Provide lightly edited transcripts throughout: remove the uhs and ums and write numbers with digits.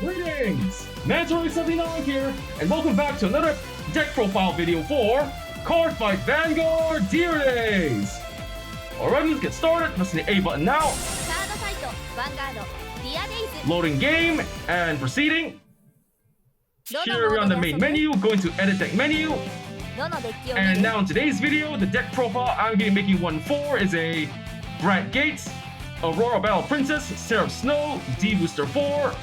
Greetings! Mandatory79 here, and welcome back to another deck profile video for Cardfight Vanguard Deer Days! Alright, let's get started. Pressing the A button now. Cardfight Vanguard Deer Days. Loading game and proceeding. Here we're on the main menu, going to edit deck menu. And now in today's video, the deck profile I'm going to be making one for is a Brandt Gates, Aurora Battle Princess, Seraph Snow, D-BT04.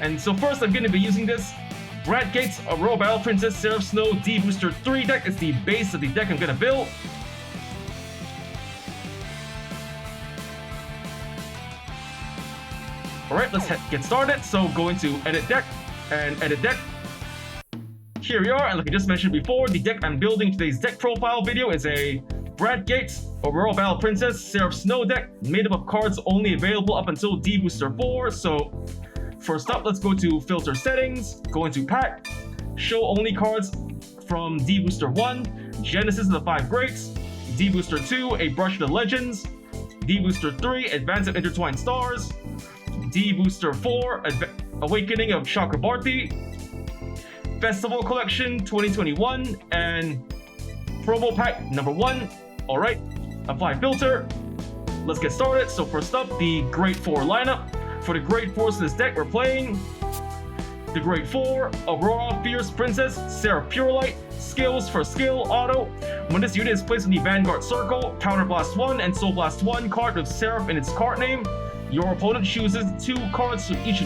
And so first I'm going to be using this Brandt Gates, Aurora Battle Princess, Seraph Snow, D-BT03 deck. It's the base of the deck I'm going to build. Alright, let's get started. So go into edit deck and edit deck. Here we are, and like I just mentioned before, the deck I'm building today's deck profile video is a Brandt Gates, Aurora Battle Princess, Seraph Snow deck, made up of cards only available up until D-BT04. So first up, let's go to filter settings, go into pack, show only cards from D-BT01, Genesis of the 5 Greats, D-BT02, A Brush of the Legends, D-BT03, Advance of Intertwined Stars, D-BT04, Awakening of Chakrabarti, Festival Collection 2021, and promo pack number 1. Alright, apply filter. Let's get started. So first up, the Grade 4 lineup. For the Grade 4s in this deck, we're playing the Grade 4, Aurora Fierce Princess, Seraph Purelight, skills for skill, auto. When this unit is placed in the Vanguard circle, Counterblast 1 and Soul Blast 1 card with Seraph in its card name. Your opponent chooses 2 cards from each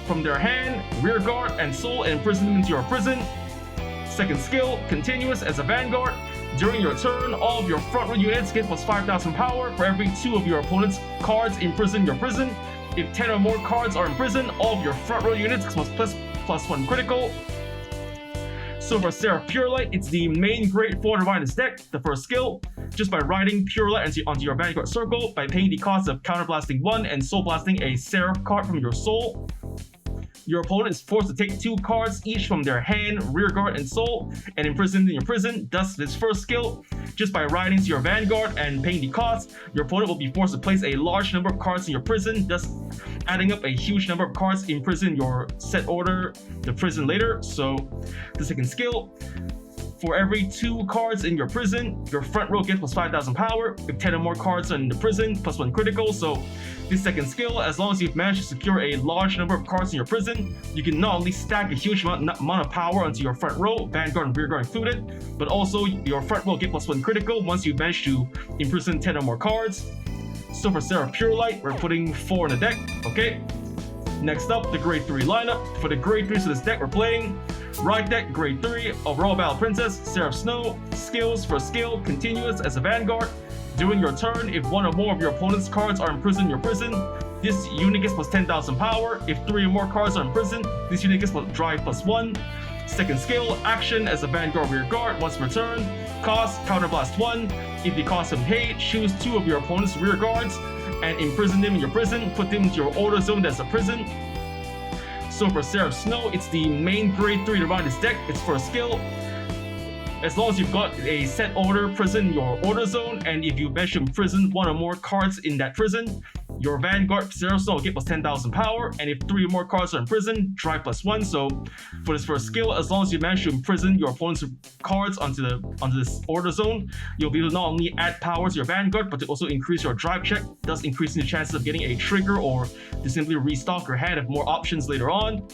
from their hand, rear guard, and soul, and imprison them into your prison. Second skill, continuous as a Vanguard. During your turn, all of your front row units get plus 5,000 power. For every 2 of your opponent's cards imprison your prison. If 10 or more cards are in prison, all of your front row units get plus 1 critical. So for Seraph Purelight, it's the main Grade 4 to ride this deck. The first skill, just by riding Purelight onto your Vanguard circle, by paying the cost of counterblasting 1 and soul blasting a Seraph card from your soul, your opponent is forced to take 2 cards each from their hand, rear guard, and soul, and imprison in your prison. Thus, this first skill, just by riding to your Vanguard and paying the cost, your opponent will be forced to place a large number of cards in your prison, thus adding up a huge number of cards in prison your set order, the prison later. So, the second skill, for every 2 cards in your prison, your front row gets plus 5,000 power. If 10 or more cards are in the prison, plus 1 critical. So this second skill, as long as you've managed to secure a large number of cards in your prison, you can not only stack a huge amount of power onto your front row, Vanguard and rear guard included, but also your front row get plus 1 critical once you've managed to imprison 10 or more cards. So for Seraph Purelight, we're putting 4 in the deck. Okay. Next up, the Grade 3 lineup. For the Grade 3s of this deck, we're playing Ride deck, Grade 3, Aurora Battle Princess, Seraph Snow, skills for skill, continuous as a Vanguard. During your turn, if 1 or more of your opponent's cards are imprisoned in your prison, this unit gets plus 10,000 power. If 3 or more cards are in prison, this unit gets drive plus 1. Second skill, action as a Vanguard rear guard once per turn. Cost, counterblast 1. If the cost of paid, choose 2 of your opponent's rear guards and imprison them in your prison. Put them into your order zone as a prison. So for Seraph Snow, it's the main Grade 3 to run this deck. It's for a skill. As long as you've got a set order prison in your order zone, and if you manage to imprison 1 or more cards in that prison, your Vanguard Seraph Snow will get plus 10,000 power, and if 3 or more cards are in prison, drive plus 1. So for this first skill, as long as you manage to imprison your opponent's cards onto this order zone, you'll be able to not only add power to your Vanguard, but to also increase your drive check, thus increasing the chances of getting a trigger or to simply restock your hand of more options later on.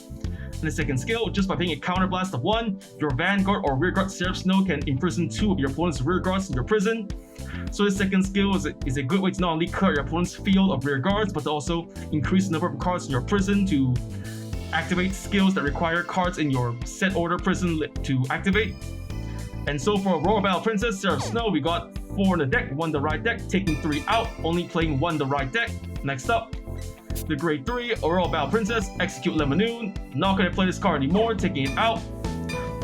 And the second skill, just by paying a counterblast of 1, your Vanguard or rearguard Seraph Snow can imprison 2 of your opponent's rearguards in your prison. So this second skill is a good way to not only clear your opponent's field of rearguards, but to also increase the number of cards in your prison to activate skills that require cards in your set order prison to activate. And so for Aurora Battle Princess, Seraph Snow, we got 4 in the deck, 1 the right deck, taking 3 out, only playing 1 the right deck. Next up, the Grade 3, Aurora Battle Princess, execute Lemanoon. Not going to play this card anymore, taking it out.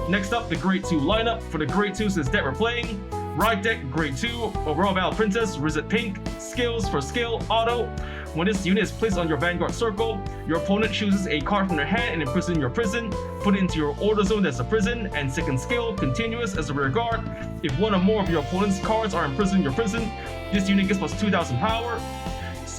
Next up, the Grade 2 lineup. For the Grade 2s this deck we're playing, Ride deck, Grade 2, Aurora Battle Princess, Rizet Pink, skills for skill, auto. When this unit is placed on your Vanguard circle, your opponent chooses a card from their hand and imprison in your prison. Put it into your order zone as a prison. And second skill, continuous as a rear guard. If 1 or more of your opponent's cards are imprisoned in your prison, this unit gets plus 2,000 power.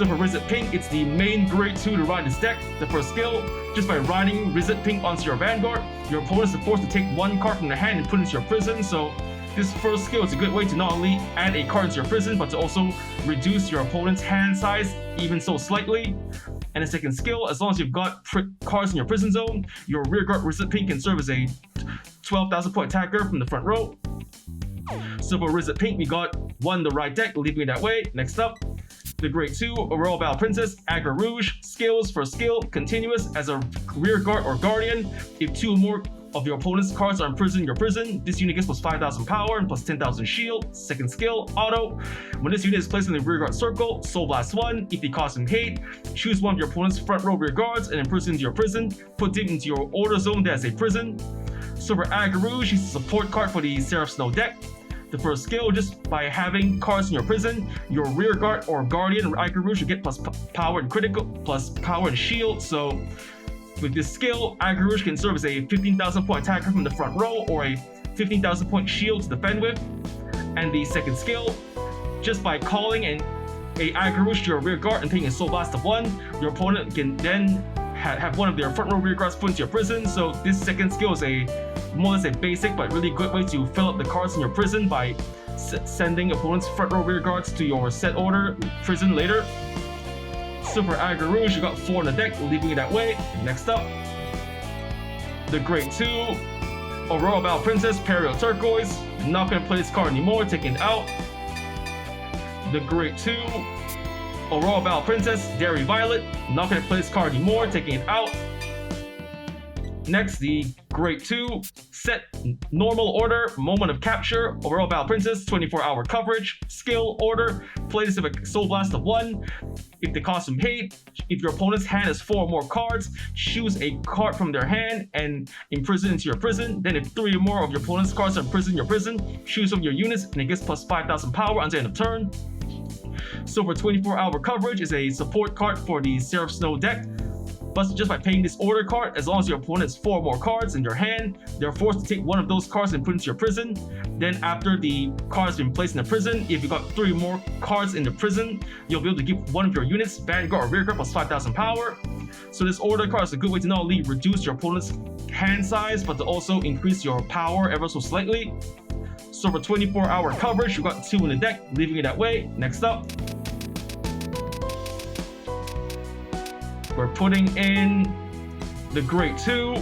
So for Rizet Pink, it's the main grade 2 to ride this deck. The first skill, just by riding Rizet Pink onto your Vanguard, your opponent is forced to take one card from their hand and put it into your prison. So this first skill is a good way to not only add a card into your prison, but to also reduce your opponent's hand size, even so slightly. And the second skill, as long as you've got cards in your prison zone, your rearguard Rizet Pink can serve as a 12,000 point attacker from the front row. So for Rizet Pink, we got one the right deck, leaving it that way. Next up, the grade 2 Aurora Battle Princess, Aggro Rouge, skills for skill, continuous as a rearguard or guardian. If 2 or more of your opponent's cards are imprisoned in your prison, this unit gets plus 5,000 power and plus 10,000 shield. Second skill, auto. When this unit is placed in the rearguard circle, Soul Blast 1. If they cause him hate, choose one of your opponent's front row rearguards and imprison into your prison. Put it into your order zone that is a prison. So for Aggro Rouge, she's a support card for the Seraph Snow deck. The first skill, just by having cards in your prison, your rearguard or guardian Aggro Rouge will get plus power and critical, plus power and shield. So with this skill, Aggro Rouge can serve as a 15,000 point attacker from the front row or a 15,000 point shield to defend with. And the second skill, just by calling a Aggro Rouge to your rearguard and taking a Soul Blast of 1, your opponent can then have one of their front row rearguards put into your prison. So this second skill is a more or less a basic but really good way to fill up the cards in your prison by sending opponent's front row rearguards to your set order prison later. So for Aggro Rouge, you got 4 in the deck, leaving it that way. Next up, the grade 2 Aurora Battle Princess, Perio Turquoise. Not gonna play this card anymore, taken out. The grade 2 Aurora Battle Princess, Dairy Violet. Not gonna play this card anymore, taking it out. Next, the grade 2 set normal order, Moment of Capture, Aurora Battle Princess, 24-hour coverage, skill order. Play this with a Soul Blast of 1. If they cost him hate, if your opponent's hand has 4 or more cards, choose a card from their hand and imprison into your prison. Then if 3 or more of your opponent's cards are imprisoned in your prison, choose one of your units and it gets plus 5,000 power until the end of turn. So for 24-hour coverage is a support card for the Seraph Snow deck. But just by paying this order card, as long as your opponent has 4 more cards in your hand, they're forced to take one of those cards and put it into your prison. Then after the card has been placed in the prison, if you got 3 more cards in the prison, you'll be able to give one of your units Vanguard or rearguard plus 5,000 power. So this order card is a good way to not only reduce your opponent's hand size, but to also increase your power ever so slightly. So for 24-hour coverage, you got 2 in the deck, leaving it that way. Next up, we're putting in the grade 2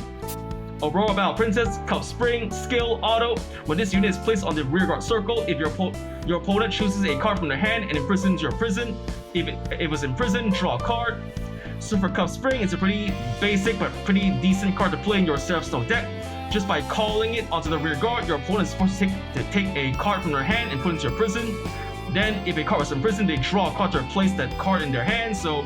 Aurora Battle Princess, Cup Spring, skill auto. When this unit is placed on the rearguard circle, if your opponent chooses a card from their hand and imprisons your prison, if it was in prison, draw a card. So for Cup Spring, it's a pretty basic but pretty decent card to play in your Seraph Snow deck. Just by calling it onto the rearguard, your opponent is forced to take a card from their hand and put it into your prison. Then if a card was in prison, they draw a card to replace that card in their hand. So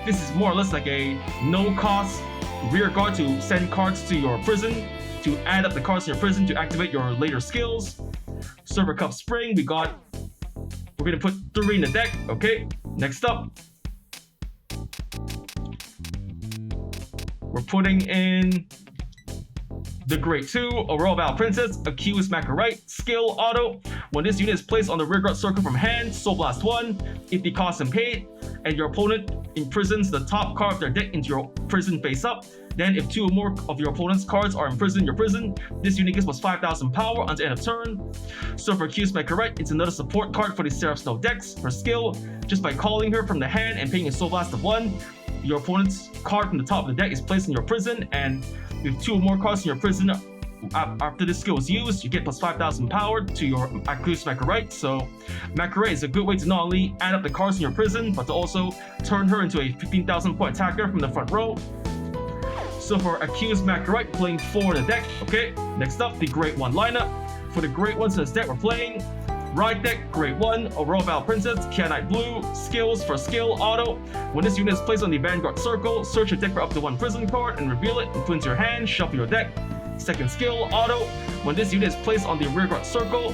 this is more or less like a no-cost rearguard to send cards to your prison, to add up the cards in your prison to activate your later skills. Server Cup Spring, we're gonna put 3 in the deck. Okay, next up, we're putting in the grade 2 Aurora Battle Princess, Accused Macarite, skill auto. When this unit is placed on the rearguard circle from hand, Soul Blast 1. If the cost him paid and your opponent imprisons the top card of their deck into your prison face up, then if 2 or more of your opponent's cards are imprisoned in your prison, this unit gets plus 5,000 power until end of turn. So for Accused Macarite, it's another support card for the Seraph Snow decks. For skill, just by calling her from the hand and paying a Soul Blast of 1, your opponent's card from the top of the deck is placed in your prison, and with 2 or more cards in your prison after this skill is used, you get plus 5,000 power to your Accused Macarite. So Macarite is a good way to not only add up the cards in your prison, but to also turn her into a 15,000 point attacker from the front row. So for Accused Macarite, playing 4 in the deck. Okay, next up, the grade 1 lineup. For the grade 1s in this deck, we're playing Ride deck, grade 1, Aurora Battle Princess, Kyanite Blue, skills for skill auto. When this unit is placed on the Vanguard circle, search your deck for up to 1 prison card and reveal it and put into your hand, shuffle your deck. Second skill auto. When this unit is placed on the rearguard circle,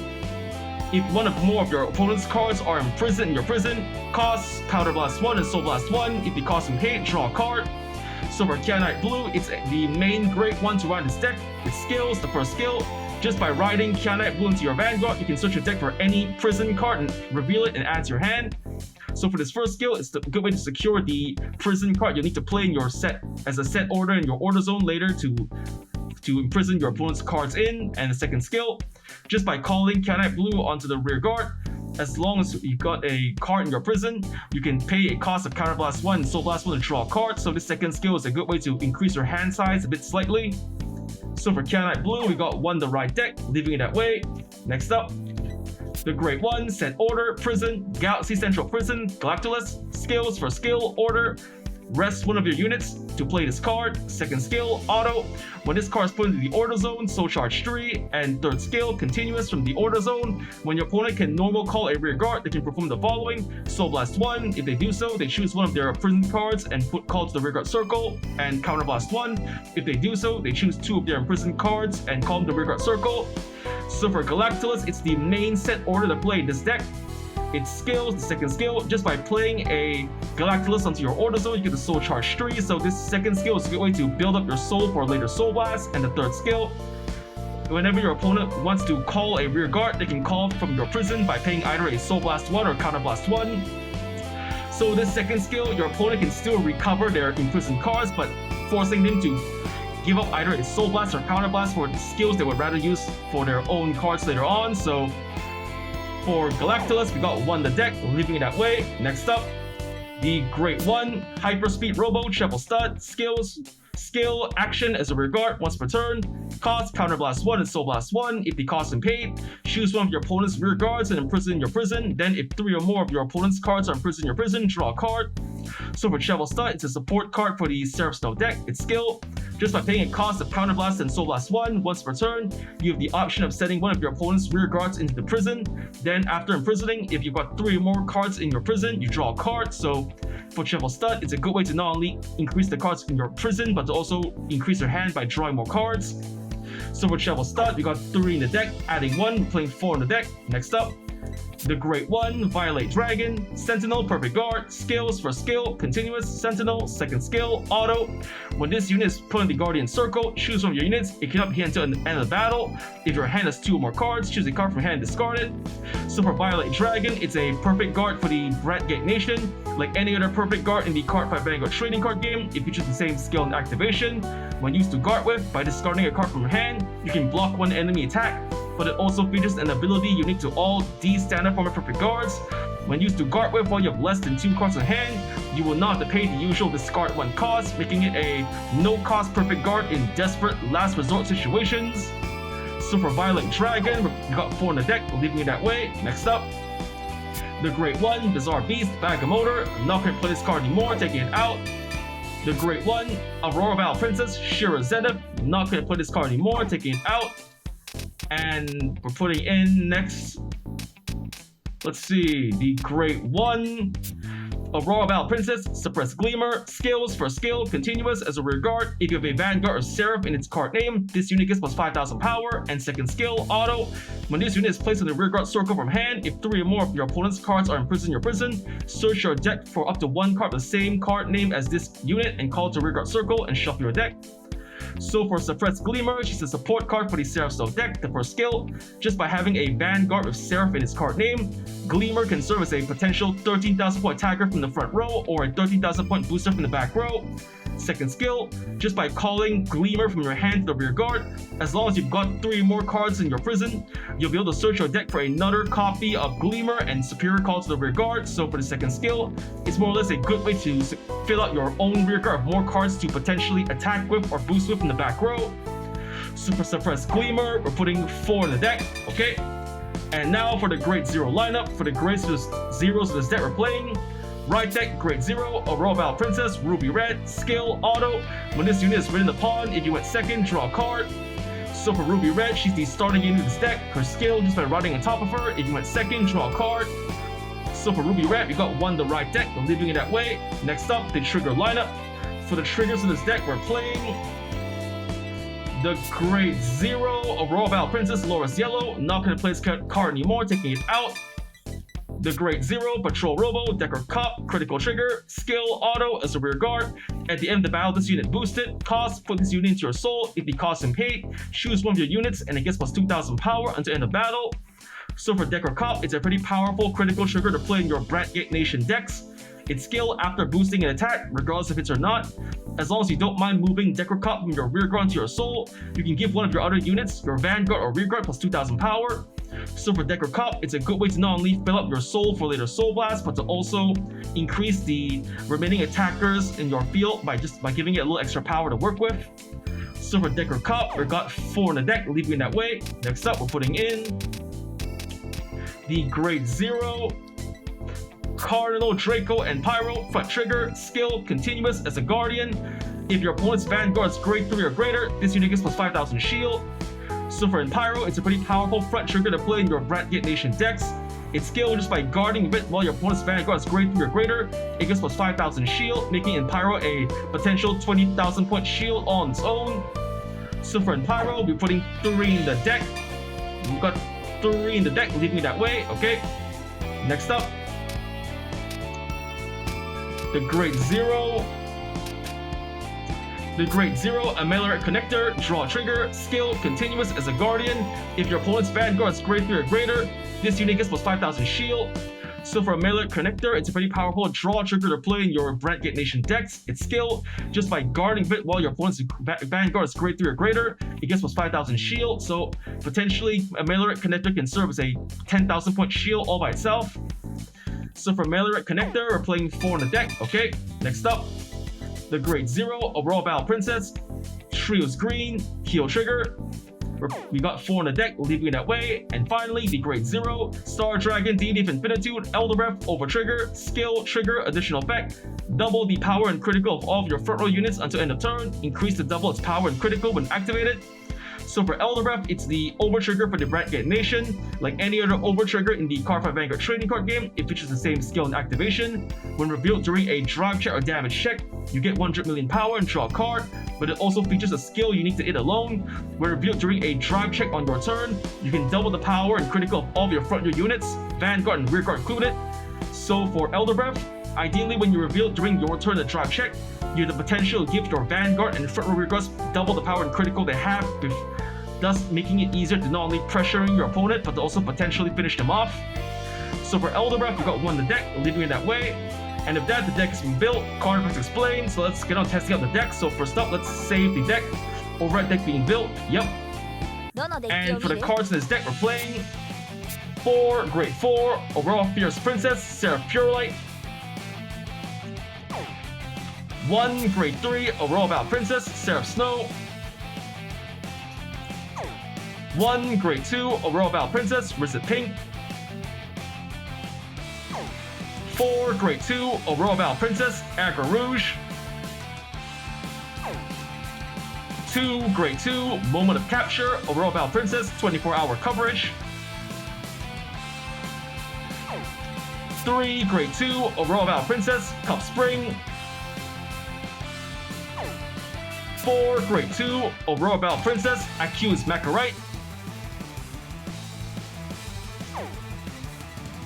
if one of more of your opponent's cards are imprisoned in your prison, costs Powder Blast 1 and Soul Blast 1. If you cost him hate, draw a card. So for Kyanite Blue, it's the main grade 1 to ride this deck. Its skills, the first skill, just by riding Kyanite Blue into your Vanguard, you can search your deck for any prison card and reveal it and add to your hand. So for this first skill, it's a good way to secure the prison card you'll need to play in your set as a set order in your order zone later to imprison your opponent's cards in. And the second skill, just by calling Cardfight Blue onto the rear guard, as long as you got a card in your prison, you can pay a cost of Counterblast 1 and Soul Blast 1 to draw a card. So this second skill is a good way to increase your hand size a bit slightly. So for Cardfight Blue, we got 1 the right deck, leaving it that way. Next up, the Great One, Set Order, Prison, Galaxy Central Prison, Galactolus, skills for skill, order, rest one of your units to play this card. Second skill, auto. When this card is put into the order zone, soul charge 3. And third skill, continuous from the order zone. When your opponent can normal call a rear guard, they can perform the following: Soul Blast 1. If they do so, they choose one of their prison cards and put call to the rear guard circle. And Counterblast 1. If they do so, they choose 2 of their imprisoned cards and call them the rear guard circle. So for Galactolus, it's the main set order to play in this deck. Its skills, the second skill, just by playing a Galactolus onto your order zone, you get the soul charge 3. So this second skill is a good way to build up your soul for a later soul blast. And the third skill, whenever your opponent wants to call a rear guard, they can call from your prison by paying either a Soul Blast 1 or Counterblast 1. So this second skill, your opponent can still recover their imprisoned cards, but forcing them to give up either a Soul Blast or Counterblast for the skills they would rather use for their own cards later on. So for Galactolus, we got 1 the deck, leaving it that way. Next up, the Great One, Hyperspeed Robo, Treble Stud, skills, skill, action as a rear guard once per turn, cost Counterblast 1 and Soul Blast 1 if the cost is paid. Choose one of your opponent's rear guards and imprison your prison. Then if 3 or more of your opponent's cards are imprisoned in your prison, draw a card. So for Treble Stud, it's a support card for the Seraph Snow deck. Its skill, just by paying a cost of Counterblast and Soul Blast 1 once per turn, you have the option of sending one of your opponent's rear guards into the prison. Then after imprisoning, if you've got 3 or more cards in your prison, you draw a card. So for Treble Stud, it's a good way to not only increase the cards in your prison, but to also increase your hand by drawing more cards. So for Treble Stud, we got 3 in the deck, adding 1, playing 4 in the deck. Next up, the Great One, Violate Dragon, Sentinel, Perfect Guard, skills for skill, continuous, Sentinel, second skill, auto. When this unit is put in the Guardian Circle, choose one of your units. It cannot be until the end of the battle. If your hand has 2 or more cards, choose a card from your hand and discard it. So for Violate Dragon, it's a Perfect Guard for the Brandt Gate Nation. Like any other Perfect Guard in the Cardfight Vanguard trading card game, if you choose the same skill and activation, when used to guard with, by discarding a card from your hand, you can block 1 enemy attack. But it also features an ability unique to all D standard format Perfect Guards. When used to guard with while you have less than 2 cards in hand, you will not have to pay the usual discard 1 cost, making it a no-cost Perfect Guard in desperate last resort situations. So for Violent Dragon, we got 4 in the deck, leaving it that way. Next up, the Great One, Bizarre Beast, Bag of Motor. I'm not going to play this card anymore, taking it out. The Great One, Aurora Battle Princess, Shira Zenith. I'm not going to play this card anymore, taking it out. And we're putting in next, let's see, the Great One, Aurora Battle Princess, Suppress Gleamer, skills for skill, continuous as a rear guard. If you have a Vanguard or Seraph in its card name, this unit gets plus 5,000 power. And second skill, auto. When this unit is placed in the rear guard circle from hand, if 3 or more of your opponent's cards are imprisoned in your prison, search your deck for up to 1 card of the same card name as this unit and call it to rear guard circle and shuffle your deck. So for Suppress Gleamer, she's a support card for the Seraph Stone deck. The first skill, just by having a Vanguard with Seraph in its card name, Gleamer can serve as a potential 13,000 point attacker from the front row or a 13,000 point booster from the back row. Second skill, just by calling Gleamer from your hand to the rear guard, as long as you've got 3 more cards in your prison, you'll be able to search your deck for another copy of Gleamer and superior call to the rear guard. So for the second skill, it's more or less a good way to fill out your own rear guard of more cards to potentially attack with or boost with in the back row. Super Suppress Gleamer, we're putting 4 in the deck, okay? And now for the Great Zero lineup, for the Great Zeros of this deck we're playing. Right deck, Great Zero, Aurora Battle Princess, Ruby Red, skill, auto. When this unit is ridden the pawn, if you went second, draw a card. So for Ruby Red, she's the starting unit of this deck. Her skill, just by riding on top of her, if you went second, draw a card. So for Ruby Red, we got 1 the right deck, we're leaving it that way. Next up, the trigger lineup. For the triggers of this deck, we're playing the Great Zero, Aurora Battle Princess, Loris Yellow. Not going to play this card anymore, taking it out. The Great Zero, Patrol Robo, Decker Cup, critical trigger, skill, auto as a rear guard. At the end of the battle, this unit boosted. Cost, put this unit into your soul. If the cost is paid, choose one of your units and it gets plus 2,000 power until end of battle. So for Decker Cop, it's a pretty powerful critical trigger to play in your Brandt Gate Nation decks. Its skill after boosting an attack, regardless if it's or not, as long as you don't mind moving Decker Cop from your rear guard to your soul, you can give one of your other units, your Vanguard or rear guard plus 2000 power. So for Decker Cop, it's a good way to not only fill up your soul for later soul blast, but to also increase the remaining attackers in your field by giving it a little extra power to work with. So for Decker Cop, we got 4 in the deck, leaving it that way. Next up, we're putting in the Grade 0 Cardinal, Draco, and Pyro. Front trigger, skill, continuous as a Guardian. If your opponent's Vanguard's Grade 3 or greater, this unit gets plus 5000 shield. So for Pyro, it's a pretty powerful front trigger to play in your Brandt Gate Nation decks. Its skill, just by guarding a bit while your opponent's Vanguard is Grade 3 or greater, it gets plus 5000 shield, making Pyro a potential 20,000 point shield on its own. So for Pyro, we're putting 3 in the deck. We've got 3 in the deck, leaving it that way, okay? Next up, the Grade 0. The Grade 0, a melee connector, draw trigger, skill, continuous as a Guardian. If your opponent's Vanguard is Grade 3 or greater, this unit gets plus 5000 shield. So for a melee connector, it's a pretty powerful draw trigger to play in your Brandt Gate Nation decks. Its skill, just by guarding it while your opponent's Vanguard is Grade 3 or greater, it gets plus 5000 shield. So potentially a melee connector can serve as a 10,000 point shield all by itself. So for melee connector, we're playing 4 in the deck. Okay, next up, the Grade 0 Aurora Battle Princess, Trio's Green, heal trigger. We got 4 in the deck, leaving it that way. And finally, the Grade 0 Star Dragon, Deity of Infinitude, Elder Breath, over trigger, skill, trigger, additional effect. Double the power and critical of all of your front row units until end of turn. Increase to double its power and critical when activated. So for Elder Breath, it's the over trigger for the Brandt Gate Nation. Like any other over trigger in the Cardfight Vanguard trading card game, it features the same skill and activation. When revealed during a drive check or damage check, you get 100 million power and draw a card, but it also features a skill unique to it alone. When revealed during a drive check on your turn, you can double the power and critical of all of your front row units, Vanguard and rear guard included. So for Elder Breath, ideally when you reveal during your turn to drive check, you have the potential to give your Vanguard and front row rear guards double the power and critical they have, thus making it easier to not only pressuring your opponent, but to also potentially finish them off. So for Elder Breath, we got 1 in the deck, leaving it that way. And if that, the deck has been built, Cardfight explained, so let's get on testing out the deck. So first up, let's save the deck. Override deck being built, yep. And for the cards in this deck, we're playing 4, Grade 4, Aurora Fierce Princess, Seraph Purelight. 1, Grade 3, Aurora Battle Princess, Seraph Snow. 1, Grade 2, Aurora Battle Princess, Rizet Pink. 4, Grade 2, Aurora Battle Princess, Agra Rouge. 2, Grade 2, Moment of Capture, Aurora Battle Princess, 24-hour coverage. 3, Grade 2, Aurora Battle Princess, Cup Spring. 4, Grade 2, Aurora Battle Princess, Accuse Macarite.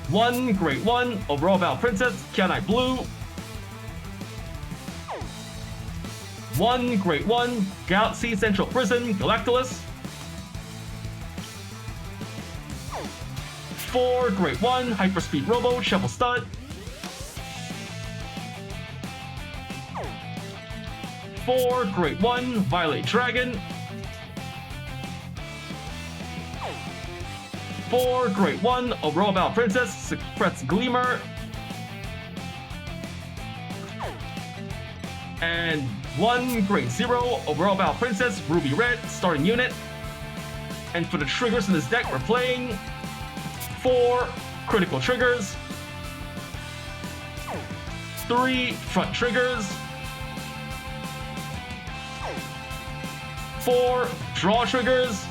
1, Grade 1, Aurora Battle Princess, Kyanite Blue. 1, Grade 1, Galaxy Central Prison, Galactolus. 4, Grade 1, Hyperspeed Robo, Shovel Stud. 4, Grade 1, Violet Dragon. 4, Grade 1, Aurora Battle Princess, Suppress Gleamer. And 1, Grade 0, Aurora Battle Princess, Ruby Red, starting unit. And for the triggers in this deck, we're playing 4 critical triggers, 3 front triggers, 4 draw triggers,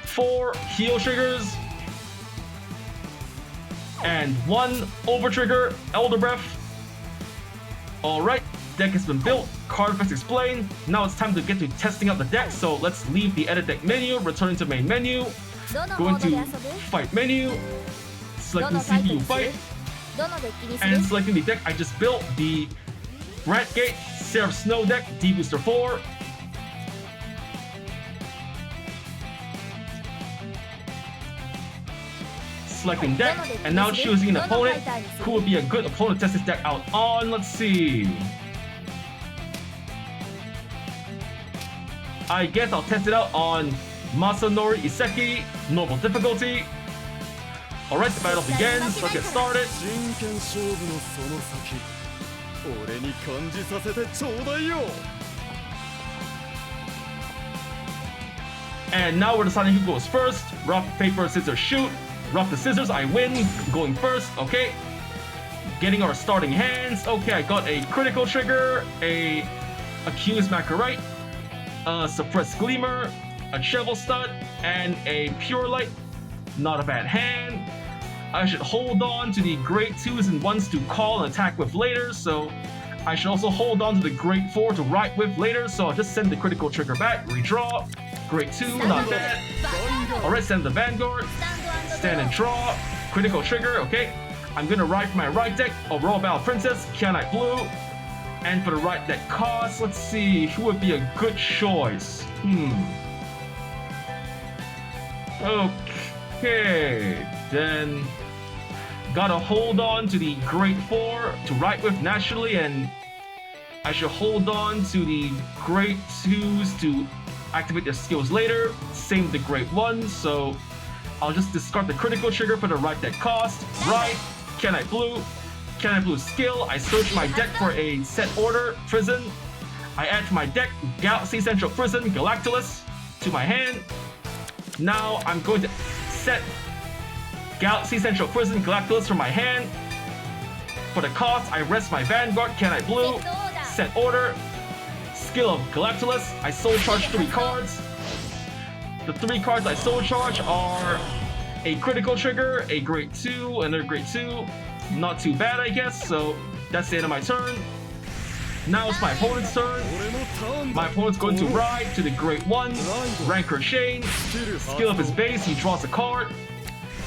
4 heal triggers, and 1 over trigger, Elder Breath. Alright, deck has been built, Cardfight explained. Now it's time to get to testing out the deck, so let's leave the edit deck menu, returning to main menu, go into fight menu, selecting CPU fight, and selecting the deck I just built, the Brandt Gate Seraph Snow deck, D-BT04. selecting deck, and now choosing an opponent. Who would be a good opponent to test this deck out on? Let's see. I guess I'll test it out on Masanori Iseki, normal difficulty. Alright, the battle begins. Let's get started. And now we're deciding who goes first. Rock, paper, scissors, shoot. Rock the scissors, I win. Going first, okay. Getting our starting hands. Okay, I got a critical trigger, a accused Macarite, a suppressed gleamer, a shovel stud, and a pure light. Not a bad hand. I should hold on to the great 2s and 1s to call and attack with later, so I should also hold on to the great 4 to write with later, so I'll just send the critical trigger back, redraw. Great 2, not bad. Alright, send the Vanguard. Stand and draw. Critical trigger, okay. I'm gonna ride for my right deck, Aurora Battle Princess, Kyanite Blue. And for the right deck cost, let's see, who would be a good choice? Okay, then gotta hold on to the Great 4 to write with naturally, and I should hold on to the Great 2s to activate their skills later. Same with the Great 1s, so I'll just discard the critical trigger for the right deck cost. Right, Kyanite Blue skill. I search my deck for a set order, Prison. I add to my deck Galaxy Central Prison, Galactulus to my hand. Now I'm going to set Galaxy Central Prison, Galactulus from my hand. For the cost, I rest my Vanguard, Kyanite Blue, set order, skill of Galactulus. I soul charge 3 cards. The 3 cards I soul charge are a critical trigger, a Great 2, another Great 2. Not too bad, I guess, so that's the end of my turn. Now it's my opponent's turn. My opponent's going to ride to the Great 1, Rancor Chain, skill of his base, he draws a card.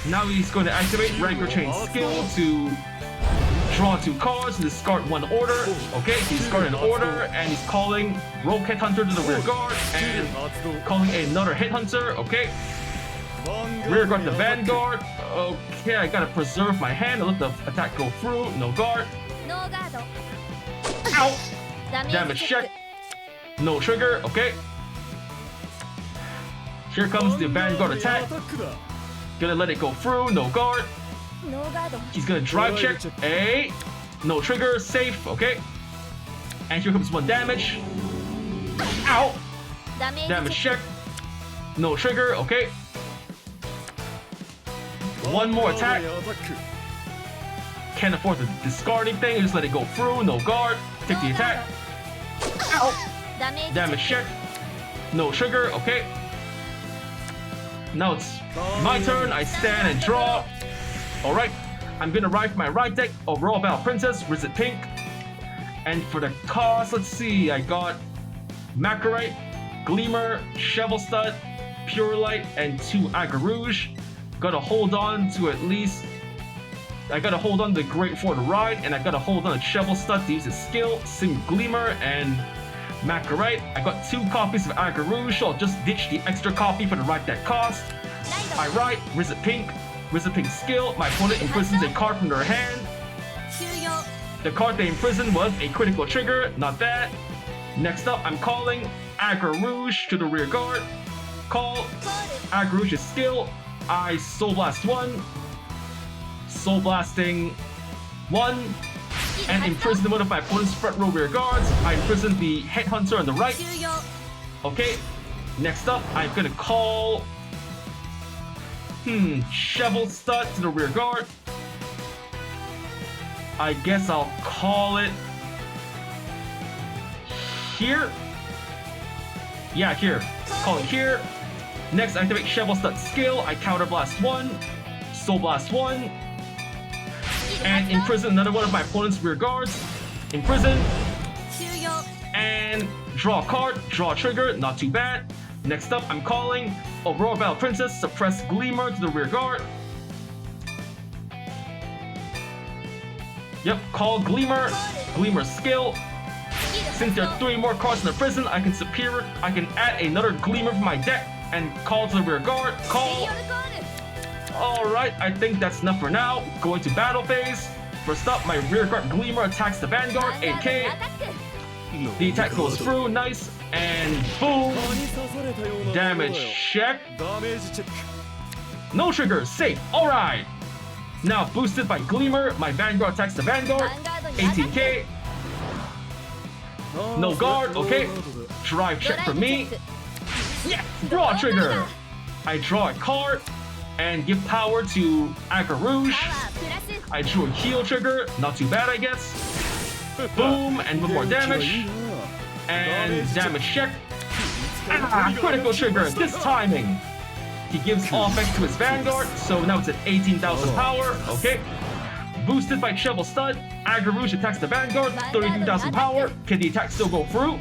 Now he's going to activate Rancor Chain skill to draw 2 cards and discard 1 order. Okay, he's discarded an order, and he's calling Rogue Headhunter to the rear guard, and calling another Headhunter, okay. Rear guard the Vanguard. Okay, I gotta preserve my hand and let the attack go through. No guard. Ow! Damage check. No trigger, okay. Here comes the Vanguard attack. Gonna let it go through, no guard. He's gonna drive check. No trigger, safe, okay. And here comes 1 damage. Ow! Damage check. No trigger, okay. 1 more attack. Can't afford the discarding thing, just let it go through, no guard. Take the attack. Ow! Damage check. No trigger, okay. Now it's my turn, I stand and draw. Alright, I'm gonna ride for my right deck, Aurora Battle Princess, Visit Pink. And for the cost, let's see, I got Macarite, Gleamer, Shovel Stud, Pure Light, and 2 Agra Rouge. Gotta hold on to at least... I gotta hold on to the Great 4 to ride, and I gotta hold on to Shovel Stud to use his skill, Sim Gleamer, and Macarite. I got 2 copies of Agra Rouge, so I'll just ditch the extra copy for the right deck cost. I ride Visit Pink. Visit Pink's skill, my opponent imprisons a card from their hand. The card they imprisoned was a critical trigger, not bad. Next up, I'm calling Agra Rouge to the rear guard. Call Agra Rouge's skill. I Soul Blast 1. Soul Blasting 1. And imprison one of my opponent's front row rear guards. I imprison the Headhunter on the right. Okay. Next up, I'm gonna call... Shovel Stud to the rear guard. I guess I'll call it... here? Yeah, here. Call it here. Next, I activate Shovel Stud skill. I Counter Blast 1. Soul Blast 1. And imprison another one of my opponent's rear guards. Imprison. And draw a card. Draw a trigger. Not too bad. Next up, I'm calling Aurora Battle Princess, Suppress Gleamer to the rear guard. Yep, call Gleamer. Gleamer skill. Since there are 3 more cards in the prison, I can add another Gleamer from my deck and call to the rear guard. Call. Alright, I think that's enough for now. Going to battle phase. First up, my rear guard Gleamer attacks the Vanguard, 8k. The attack goes through, nice, and boom! Damage check. No trigger, safe, alright! Now boosted by Gleamer, my Vanguard attacks the Vanguard, 18k. No guard, okay. Drive check for me. Yeah, draw trigger! I draw a card and give power to Agra Rouge. I drew a heal trigger, not too bad I guess. Boom, and one more damage. And damage check. Ah, critical trigger, this timing. He gives offense to his Vanguard, so now it's at 18,000 power, okay. Boosted by Shovel Stud, Agra Rouge attacks the Vanguard, 32,000 power. Can the attack still go through?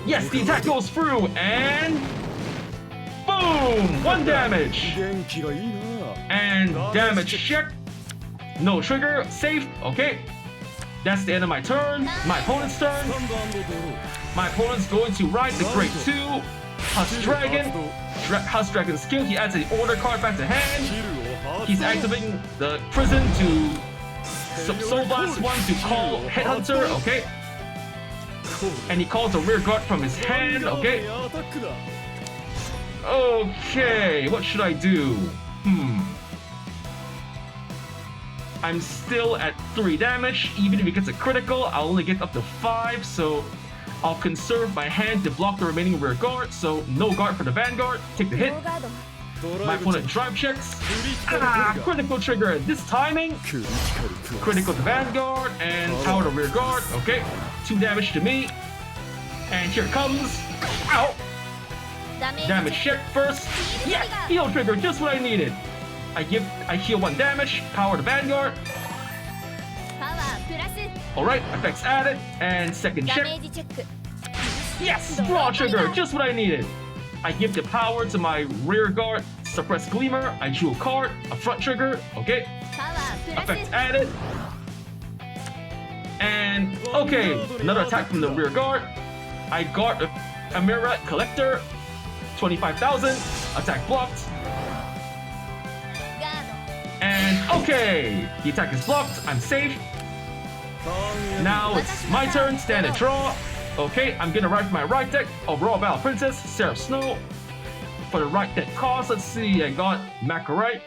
Yes, the attack goes through, and boom! 1 damage. And damage check. No trigger, safe, okay. That's the end of my turn. My opponent's turn. My opponent's going to ride the Great 2, Husk Dragon. Husk Dragon skill, he adds an order card back to hand. He's activating the prison to Soul Blast 1 to call Headhunter, okay. And he calls a rear guard from his hand, okay. Okay, what should I do? I'm still at 3 damage. Even if he gets a critical, I'll only get up to 5, so I'll conserve my hand to block the remaining rear guard, so no guard for the Vanguard. Take the hit. My opponent drive checks. Ah, critical trigger. This timing. Critical to Vanguard and power to rear guard. Okay, 2 damage to me. And here it comes. Ow! Damage check first. Yeah, heal trigger, just what I needed. I heal 1 damage. Power to Vanguard. Alright, effects added. And second check. Yes, draw trigger, just what I needed. I give the power to my rear guard, suppress Gleamer. I drew a card, a front trigger, okay. Effects added. And okay, another attack from the rear guard. I guard a Mirror Collector, 25,000. Attack blocked. And okay, the attack is blocked. I'm safe. Now it's my turn. Stand and draw. Okay, I'm gonna ride for my right deck. Aurora Battle Princess, Seraph Snow. For the right deck cost, let's see. I got Macarite,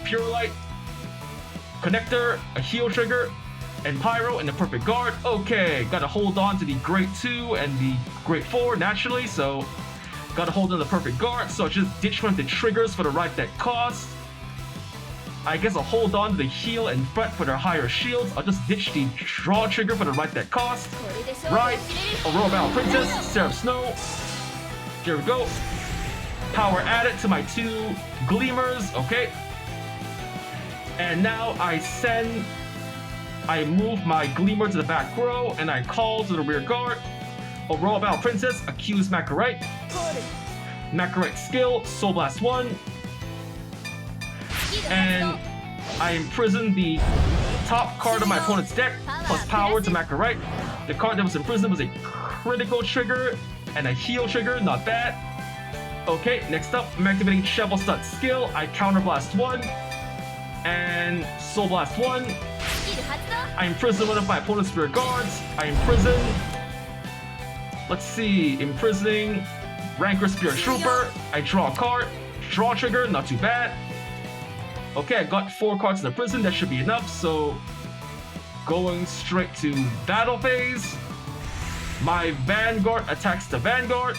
Pure Light, Connector, a heal trigger, and Pyro, and the perfect guard. Okay, gotta hold on to the Great 2 and the Great 4 naturally, so gotta hold on to the perfect guard. So I just ditch one of the triggers for the right deck cost. I guess I'll hold on to the heal and fret for their higher shields. I'll just ditch the draw trigger for the right deck cost. Right, Aurora Battle Princess, Seraph Snow. Here we go. Power added to my 2 Gleamers, okay. And now I move my Gleamer to the back row and I call to the rear guard. Aurora Battle Princess, accuse Macarite. Macarite skill, Soul Blast 1. And I imprison the top card of my opponent's deck, plus power to Macarite. The card that was imprisoned was a critical trigger and a heal trigger, not bad. Okay, next up, I'm activating Shovel Stud skill. I counter blast 1 and Soul Blast 1. I imprison one of my opponent's rear guards. I imprison, let's see, imprisoning Rancor Spear Trooper. I draw a card, draw trigger, not too bad. Okay, I got 4 cards in the prison, that should be enough, so going straight to battle phase. My Vanguard attacks the Vanguard.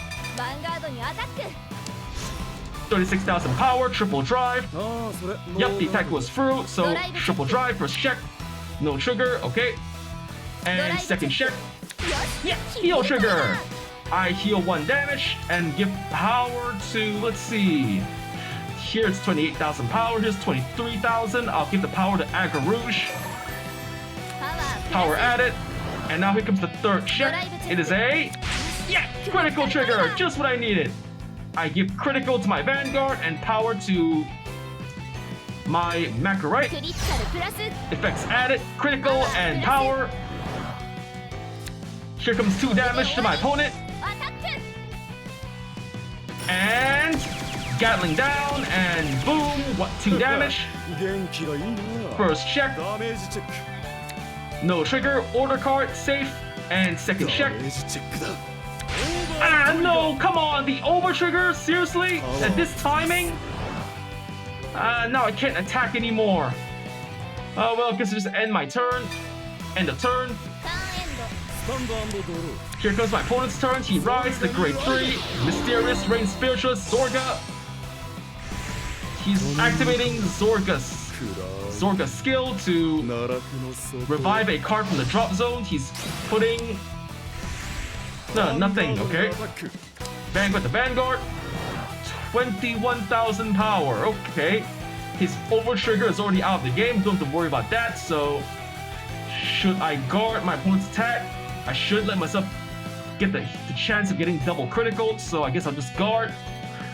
36,000 power, triple drive. Yep, the attack goes through, so triple drive, first check. No trigger, okay. And second check. Yeah, heal trigger. I heal 1 damage and give power to, let's see. Here it's 28,000 power, here's 23,000. I'll give the power to Agra Rouge. Power added. And now here comes the third check. It is a, yeah, critical trigger, just what I needed. I give critical to my Vanguard and power to my Macarite. Effects added, critical and power. Here comes 2 damage to my opponent. And Gatling down, and boom, what, 2 damage. First check, no trigger, order card, safe, and second check. Ah, no, come on, the over trigger, seriously? At this timing? Now I can't attack anymore. Oh, well, I guess I'll just end my turn. End of turn. Here comes my opponent's turn. He rides the grade 3, Mysterious Rain Spiritualist, Zorga. He's activating Zorga's skill to revive a card from the drop zone. He's putting... No, nothing, okay. Vanguard the Vanguard. 21,000 power, okay. His over trigger is already out of the game, don't have to worry about that, so... Should I guard my opponent's attack? I should let myself get the chance of getting double critical, so I guess I'll just guard.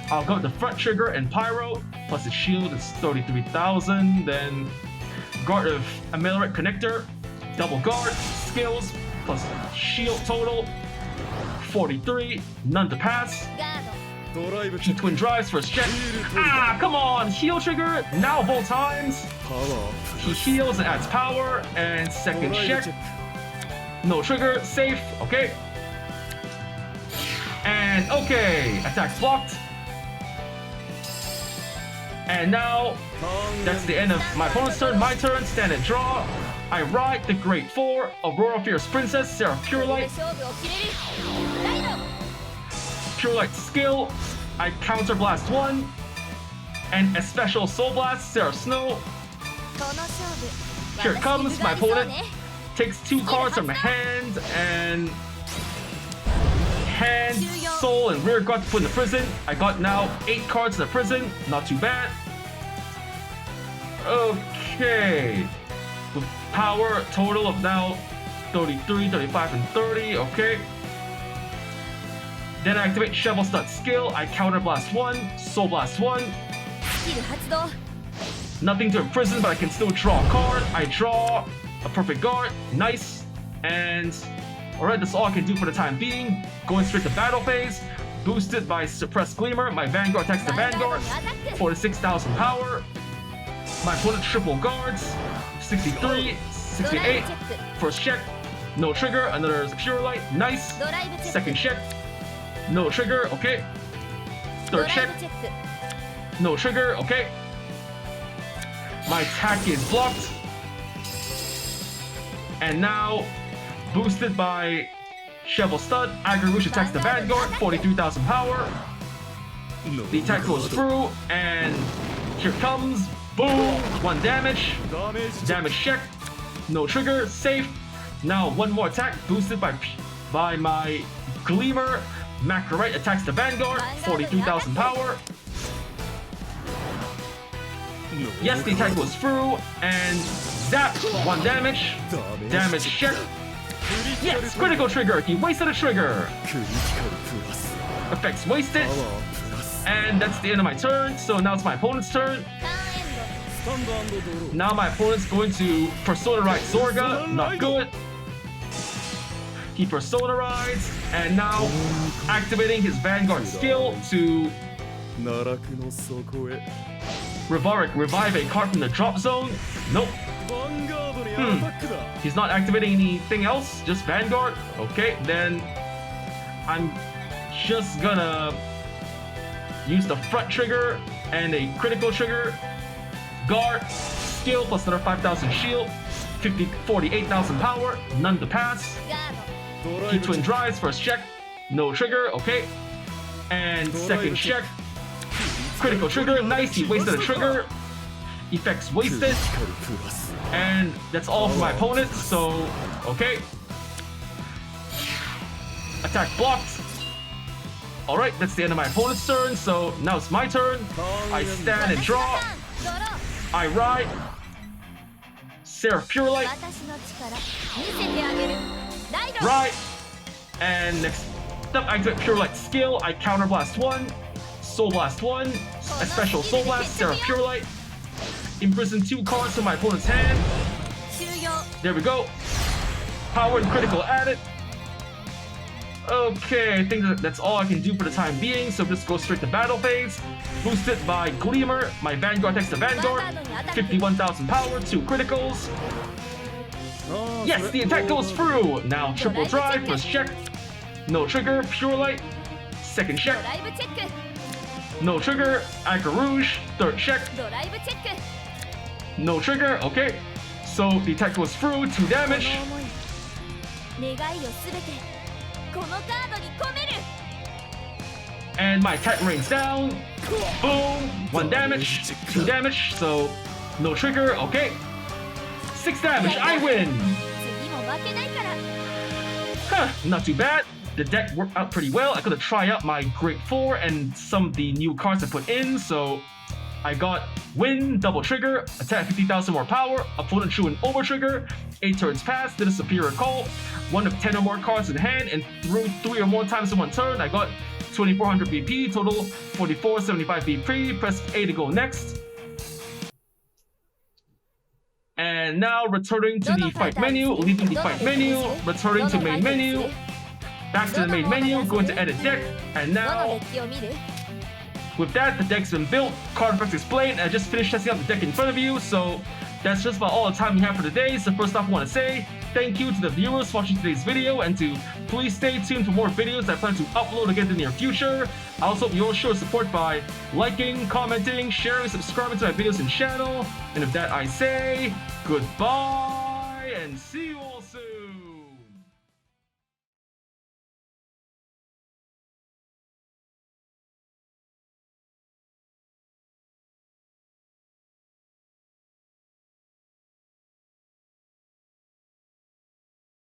I'll go with the front trigger and Pyro, plus the shield is 33,000, then guard of Ameliorative Connector, double guard, skills, plus shield total, 43, none to pass. He twin drives first check. Ah, come on, heal trigger, now both times. He heals and adds power, and second check. No trigger, safe, okay. And okay, attack's blocked. And now, that's the end of my opponent's turn. My turn, stand and draw. I ride the grade 4, Aurora Fierce Princess, Seraph Purelight. Purelight skill, I counter blast 1. And a special soul blast, Seraph Snow. Here comes my opponent. Takes 2 cards from the hand and soul, and rear guard to put in the prison. I got now 8 cards in the prison, not too bad. Okay. With power total of now 33, 35, and 30, okay. Then I activate Shovel Stud skill, I counter blast 1, soul blast 1. Nothing to imprison, but I can still draw a card. I draw a perfect guard, nice, and alright, that's all I can do for the time being. Going straight to battle phase, boosted by Suppressed Gleamer. My Vanguard attacks the Vanguard, 46,000 power. My opponent triple guards, 63, 68. First check, no trigger, another Pure Light, nice. Second check, no trigger, okay. Third check, no trigger, okay. My attack is blocked. And now, boosted by Shovel Stud, Agarouche attacks the Vanguard, 43,000 power. The attack goes through, and here comes, boom, 1 damage. Damage check, no trigger, safe. Now 1 more attack, boosted by my Gleamer. Macrorite attacks the Vanguard, 43,000 power. Yes, the attack goes through, and zap, 1 damage. Damage check. Yes, critical trigger. He wasted a trigger. Effects wasted. And that's the end of my turn. So now it's my opponent's turn. Now my opponent's going to Persona Ride Zorga. Not good. He Persona Rides, and now activating his Vanguard skill to revive a card from the drop zone. Nope. He's not activating anything else, just Vanguard. Okay, then I'm just gonna use the front trigger and a critical trigger. Guard, skill plus another 5,000 shield, 48,000 power, none to pass. He twin drives, first check, no trigger, okay. And second check, critical trigger, nice, he wasted a trigger. Effects wasted. And that's all for my opponent, so, okay. Attack blocked. Alright, that's the end of my opponent's turn, so now it's my turn. I stand and draw. I ride. Seraph Purelight. Right. And next up, I activate Purelight skill. I counter blast 1. Soul Blast 1. A special Soul Blast, Seraph Purelight. Imprison 2 cards from my opponent's hand. There we go. Power and critical added. Okay, I think that's all I can do for the time being, so just go straight to battle phase. Boosted by Gleamer, my Vanguard takes the Vanguard, 51,000 power, 2 criticals. Yes, the attack goes through! Now triple drive, first check. No trigger, Pure Light, second check. ドライブチェック No trigger, Anchor Rouge, third check. ドライブチェック No trigger, okay. So the attack goes through, 2 damage. この思い願いをすべてこのカードに込める And my attack rains down. Boom, 1 damage, 2 damage, so no trigger, okay. 6 damage, I win! 次も負けないから Huh, not too bad. The deck worked out pretty well. I could have tried out my Great 4 and some of the new cards I put in, so I got Win, double trigger, attack 50,000 more power, opponent drew an over trigger, 8 turns passed, did a superior call, 1 of 10 or more cards in hand, and threw 3 or more times in 1 turn. I got 2400 BP, total 4475 BP, press A to go next. And now returning to the fight menu, leaving the fight menu, returning to main menu, back to the main menu, going to edit deck, and どの now デッキを見る with that, the deck's been built, card effects explained, and I just finished testing out the deck in front of you, so that's just about all the time we have for today. So first off, I want to say thank you to the viewers watching today's video, and to please stay tuned for more videos I plan to upload again in the near future. I also hope you all show support by liking, commenting, sharing, subscribing to my videos and channel. And with that, I say goodbye, and see you all